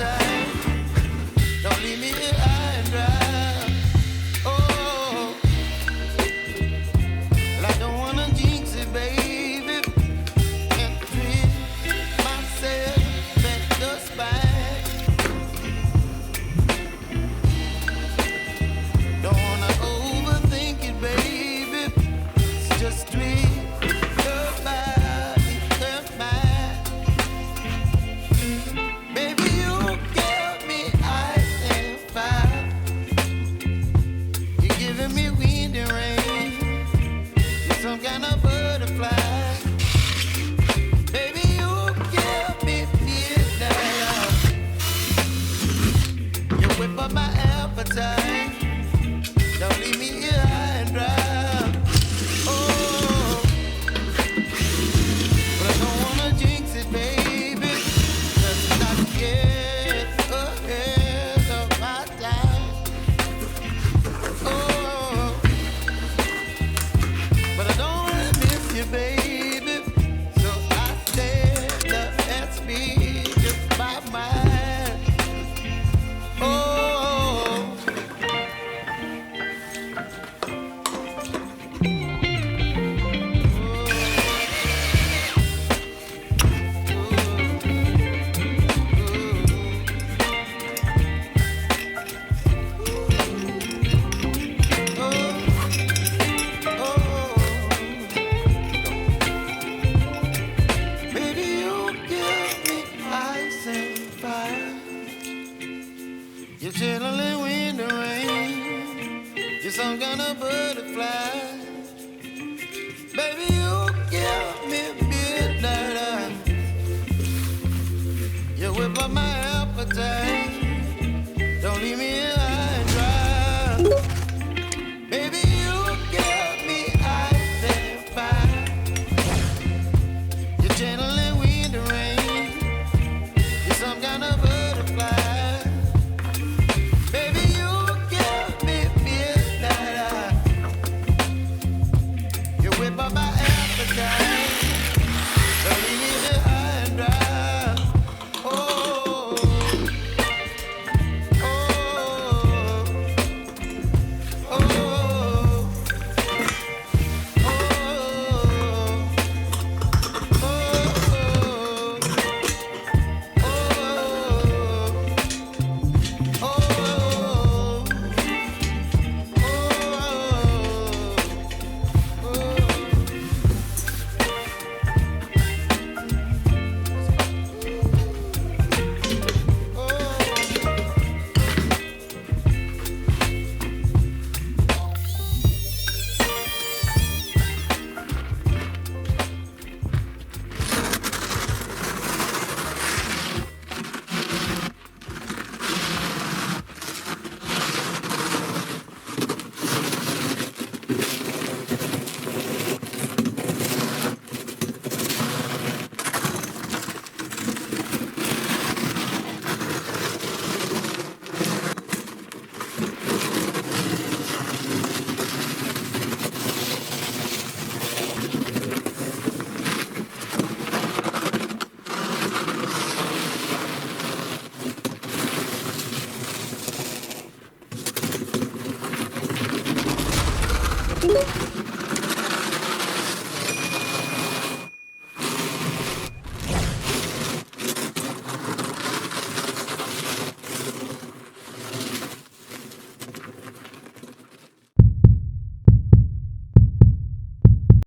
appetite. Don't leave me here high and dry. Oh, well, I don't wanna jinx it, baby, and treat myself at the spine. Don't wanna overthink it, baby. It's just treat your body and mind. Baby, you give me ice and fire. You're giving me wind and rain. You're some kind of butterfly. Baby, you give me midnight. You whip up my appetite. Don't leave me here high and dry. Oh, but I don't wanna jinx it, baby. Just not get ahead of my time. Oh, but I don't wanna miss you, baby. So I stand up and speak just my mind. Oh. Baby, you give me ice and fire. You're chilling wind and rain. You're some kind of butterfly. Baby, you give me midnight. You whip up my appetite. Don't leave me here high and dry. Baby, you give me ice and fire. You're channeling wind and rain. You're some kind of butterfly. Baby, you give me midnight. You whip up my appetite.